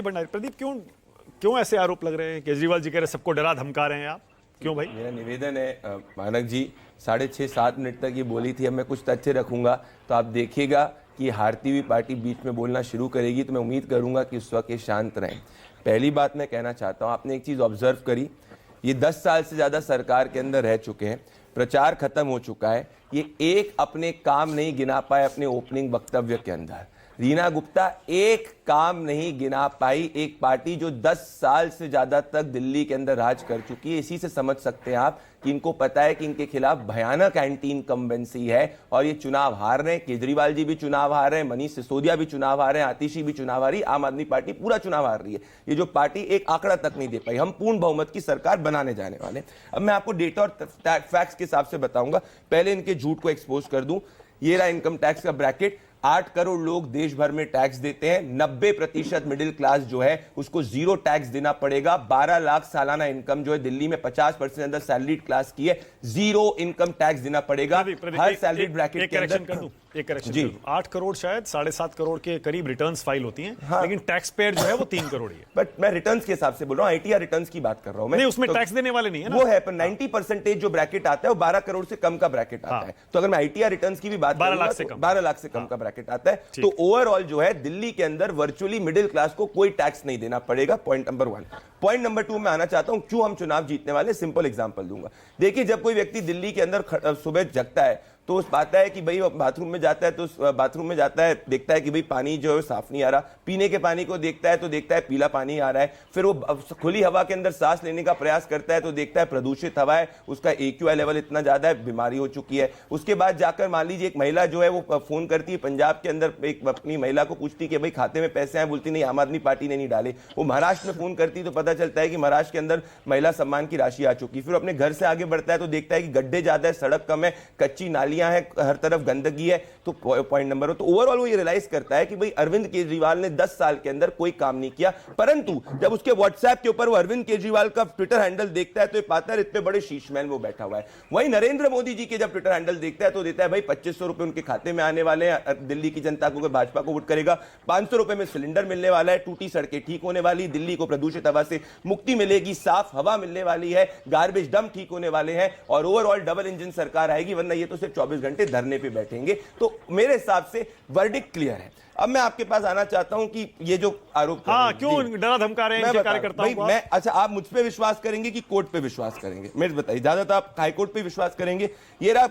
भंडारी, प्रदीप क्यों ऐसे आरोप लग रहे हैं? केजरीवाल जी कह रहे सबको डरा धमका रहे हैं आप, क्यों भाई? मेरा निवेदन है मानक जी, 6.5-7 मिनट तक ये बोली थी। अब मैं कुछ तथ्य रखूंगा तो आप देखिएगा कि हारती हुई पार्टी बीच में बोलना शुरू करेगी, तो मैं उम्मीद करूंगा कि उस वक्त ये शांत रहें। पहली बात मैं कहना चाहता हूं, आपने एक चीज ऑब्जर्व करी, ये 10 साल से ज्यादा सरकार के अंदर रह चुके हैं, प्रचार खत्म हो चुका है, ये एक अपने काम नहीं गिना पाए अपने ओपनिंग वक्तव्य के अंदर। रीना गुप्ता एक काम नहीं गिना पाई, एक पार्टी जो 10 साल से ज्यादा तक दिल्ली के अंदर राज कर चुकी है। इसी से समझ सकते हैं आप कि इनको पता है कि इनके खिलाफ भयानक एंटी इनकम्बेंसी है और ये चुनाव हार रहे हैं। केजरीवाल जी भी चुनाव हार रहे हैं, मनीष सिसोदिया भी चुनाव हार रहे हैं, आतिशी भी चुनाव हारी, आम आदमी पार्टी पूरा चुनाव हार रही है। ये जो पार्टी एक आंकड़ा तक नहीं दे पाई। हम पूर्ण बहुमत की सरकार बनाने जाने वाले। अब मैं आपको डेटा और फैक्ट्स के हिसाब से बताऊंगा, पहले इनके झूठ को एक्सपोज कर दूं। ये रहा इनकम टैक्स का ब्रैकेट। 8 करोड़ लोग देश भर में टैक्स देते हैं, 90% मिडिल क्लास जो है उसको 0 टैक्स देना पड़ेगा। 12 लाख सालाना इनकम जो है दिल्ली में 50% अंदर सैलरीड क्लास की है, 0 इनकम टैक्स देना पड़ेगा हर सैलरीड ब्रैकेट के अंदर। एक करेक्शन कर दूं, 8 करोड़ शायद 7.5 करोड़ के करीब रिटर्न्स फाइल होती हैं, हाँ। लेकिन टैक्स पेयर जो है वो 3 करोड़ ही है। बट मैं रिटर्न्स के हिसाब से बोल रहा हूं, आईटीआर रिटर्न्स की बात कर रहा हूं मैं। नहीं, उसमें टैक्स देने वाले नहीं है ना, वो है, पर 90% जो ब्रैकेट आता है वो 12 करोड़ से कम का ब्रैकेट आता है। तो अगर मैं आईटीआर रिटर्न्स की भी बात 12 लाख से कम, 12 लाख से कम का ब्रैकेट आता है। तो ओवरऑल जो है दिल्ली के अंदर वर्चुअली मिडिल क्लास को कोई टैक्स नहीं देना पड़ेगा। Point number 1। पॉइंट नंबर 2 मैं आना चाहता हूं क्यों हम चुनाव जीतने वाले। सिंपल एग्जांपल दूंगा। देखिए, जब कोई व्यक्ति दिल्ली के अंदर सुबह जगता है तो उस पाता है कि भाई बाथरूम में जाता है, तो उस बाथरूम में जाता है, देखता है कि भाई पानी जो है साफ नहीं आ रहा। पीने के पानी को देखता है तो देखता है पीला पानी आ रहा है। फिर वो खुली हवा के अंदर सांस लेने का प्रयास करता है तो देखता है प्रदूषित हवा है, उसका AQI लेवल इतना ज्यादा है, बीमारी हो चुकी है। उसके बाद जाकर मान लीजिए एक महिला जो है वो फोन करती है पंजाब के अंदर, एक अपनी महिला को पूछती है कि भाई खाते में पैसे हैं, बोलती नहीं आम आदमी पार्टी ने नहीं डाले। वो महाराष्ट्र में फोन करती तो पता चलता है कि महाराष्ट्र के अंदर महिला सम्मान की राशि आ चुकी। फिर अपने घर से आगे बढ़ता है तो देखता है कि गड्ढे ज्यादा है, सड़क कम है, कच्ची नालियां हैं, हर तरफ गंदगी है। तो पॉइंट नंबर 1। तो ओवरऑल वो ये रियलाइज करता है कि भाई अरविंद केजरीवाल ने 10 साल के अंदर कोई काम नहीं किया। परंतु जब उसके व्हाट्सएप के ऊपर वो अरविंद केजरीवाल का ट्विटर हैंडल देखता है तो ये पाता है इतने बड़े शीशमैन वो बैठा हुआ है। वहीं नरेंद्र मोदी जी के जब ट्विटर हैंडल देखता है तो देता है भाई 2500 रुपए उनके खाते में आने वाले हैं। दिल्ली की जनता को भाजपा को वोट करेगा, 500 रुपए में सिलेंडर मिलने वाला है, टूटी सड़कें ठीक होने वाली, दिल्ली को प्रदूषित हवा से मुक्ति मिलेगी, साफ हवा मिलने वाली है, गार्बेज डंप ठीक होने वाले हैं और ओवरऑल डबल इंजन सरकार आएगी। वरना ये तो सिर्फ 24 घंटे धरने पे बैठेंगे। तो मेरे हिसाब से वर्डिक्ट क्लियर है। अब मैं आपके पास आना चाहता हूं कि ये जो आरोप क्यों डरा धमका रहे हैं कार्यकर्ताओं को? अच्छा, आप मुझ पे विश्वास करेंगे कि कोर्ट पे विश्वास करेंगे? मेरे बताइए, ज्यादातर आप हाईकोर्ट पे विश्वास करेंगे। ये रहा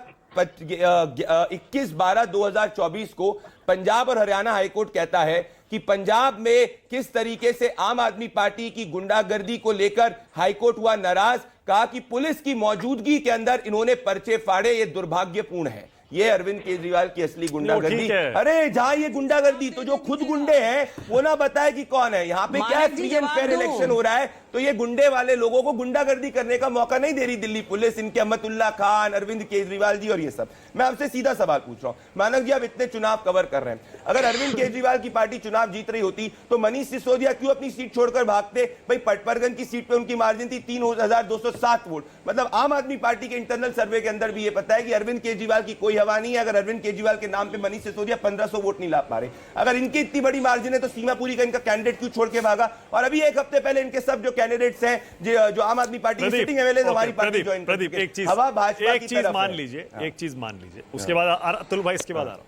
21/12/2024 को पंजाब और हरियाणा हाईकोर्ट कहता है कि पंजाब में किस तरीके से आम आदमी पार्टी की गुंडागर्दी को लेकर हाईकोर्ट हुआ नाराज। कहा कि पुलिस की मौजूदगी के अंदर इन्होंने पर्चे फाड़े, ये दुर्भाग्यपूर्ण है। ये अरविंद केजरीवाल की असली गुंडागर्दी। अरे जहां ये गुंडागर्दी, तो जो खुद गुंडे हैं वो ना बताए कि कौन है। यहाँ पे क्या है, फ्री एंड फेयर इलेक्शन हो रहा है, तो ये गुंडे वाले लोगों को गुंडागर्दी करने का मौका नहीं दे रही दिल्ली पुलिस, इनके अहमदुल्ला खान, अरविंद केजरीवाल जी और ये सब। मैं आपसे सीधा सवाल पूछ रहा हूं, मानक जी आप इतने चुनाव कवर कर रहे हैं, अगर अरविंद केजरीवाल की पार्टी चुनाव जीत रही होती तो मनीष सिसोदिया क्यों अपनी सीट छोड़कर भागते? भाई पटपरगंज की सीट पे उनकी मार्जिन थी 3207 वोट। मतलब आम आदमी पार्टी के इंटरनल सर्वे के अंदर भी ये पता है कि अरविंद केजरीवाल की कोई हवा नहीं है। अगर अरविंद केजरीवाल के नाम पे मनीष सिसोदिया 1500 वोट नहीं ला पा रहे, अगर इनकी इतनी बड़ी मार्जिन है तो सीमापुरी का इनका कैंडिडेट क्यों छोड़ के भागा? और अभी एक हफ्ते पहले इनके सब जो कैंडिडेट्स हैं जो आम आदमी पार्टी की सिटिंग एमएलए हमारी पार्टी ज्वाइन करती है। एक चीज मान लीजिए, एक चीज मान लीजिए, उसके बाद अतुल भाई इसके बाद आ रहा हूं।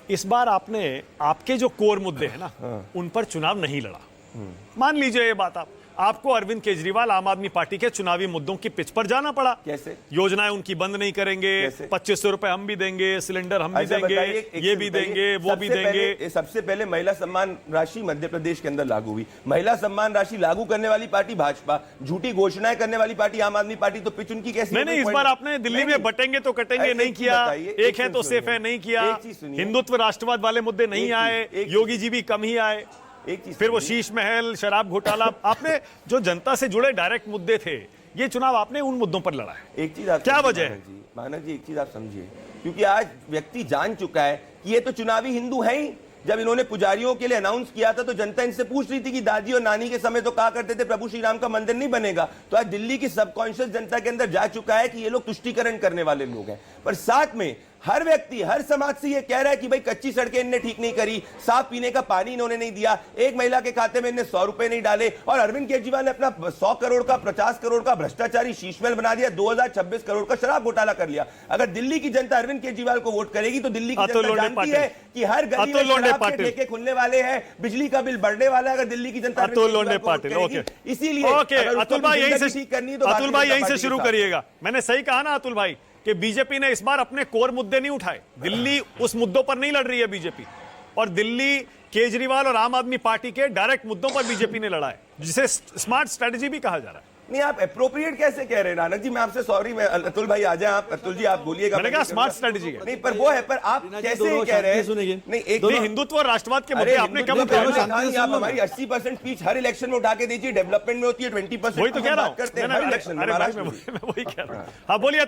इस बार आपने आपके जो कोर मुद्दे हैं ना उन पर चुनाव नहीं लड़ा। मान लीजिए ये बात, आपको अरविंद केजरीवाल आम आदमी पार्टी के चुनावी मुद्दों की पिच पर जाना पड़ा। कैसे? योजनाएं उनकी बंद नहीं करेंगे, 2500 रुपए हम भी देंगे, सिलेंडर हम भी देंगे, ये भी देंगे, वो भी देंगे। सबसे पहले महिला सम्मान राशि मध्य प्रदेश के अंदर लागू हुई। महिला सम्मान राशि लागू करने वाली पार्टी भाजपा, झूठी घोषणाएं करने वाली पार्टी आम आदमी पार्टी। तो पिच उनकी कैसी? नहीं, इस बार आपने दिल्ली में बटेंगे तो कटेंगे नहीं किया, एक है तो सेफ है नहीं किया, हिंदुत्व राष्ट्रवाद वाले मुद्दे नहीं आए, योगी जी भी कम ही आए। फिर वो शीश महल, शराब घोटाला, आपने जो जनता से जुड़े डायरेक्ट मुद्दे थे, ये चुनाव आपने उन मुद्दों पर लड़ा है। एक चीज आप क्या वजह है? मानक जी एक चीज आप समझिए, क्योंकि आज व्यक्ति जान चुका है कि ये तो चुनावी हिंदू है ही। जब इन्होंने पुजारियों के लिए अनाउंस किया था तो जनता इनसे पूछ रही थी कि दादी और नानी के समय तो कहा करते थे प्रभु श्री राम का मंदिर नहीं बनेगा। तो आज दिल्ली की सबकॉन्शियस जनता के अंदर जा चुका है कि ये लोग तुष्टीकरण करने वाले लोग हैं। पर साथ में हर व्यक्ति, हर समाज से ये कह रहा है कि भाई कच्ची सड़कें इनने ठीक नहीं करी, साफ पीने का पानी इन्होंने नहीं दिया, एक महिला के खाते में इनने 100 रुपए नहीं डाले, और अरविंद केजरीवाल ने अपना 100 करोड़ का 50 करोड़ का भ्रष्टाचारी शीशमहल बना दिया, 2026 करोड़ का शराब घोटाला कर लिया। अगर दिल्ली की जनता अरविंद केजरीवाल को वोट करेगी तो दिल्ली की जनता जानती है कि हर गली में शराब के ठेके खुलने वाले हैं, बिजली का बिल बढ़ने वाला है। अगर दिल्ली की जनता इसीलिए अतुल भाई यहीं से शुरू करिएगा। मैंने सही कहा ना अतुल भाई कि बीजेपी ने इस बार अपने कोर मुद्दे नहीं उठाए। दिल्ली उस मुद्दों पर नहीं लड़ रही है बीजेपी, और दिल्ली केजरीवाल और आम आदमी पार्टी के डायरेक्ट मुद्दों पर बीजेपी ने लड़ा है, जिसे स्मार्ट स्ट्रेटजी भी कहा जा रहा है। नहीं, आप अप्रोप्रिएट कैसे कह रहे हैं नानक जी? मैं आपसे सॉरी, मैं अतुल भाई आ जाए, आप अतुल जी आप बोलिएगा। मैंने कहा स्मार्ट स्ट्रेटजी है। नहीं, पर वो है, पर आप कैसे कह रहे हैं? नहीं, एक हिंदुत्व और राष्ट्रवाद के मुद्दे आपने कब उठाए? आप हमारी 80% स्पीच हर इलेक्शन में उठा के दीजिए, डेवलपमेंट में होती है 20%। वही तो कह रहा हूं, करते हैं हर इलेक्शन में। मैं वही कह रहा हूं। हाँ बोलिए।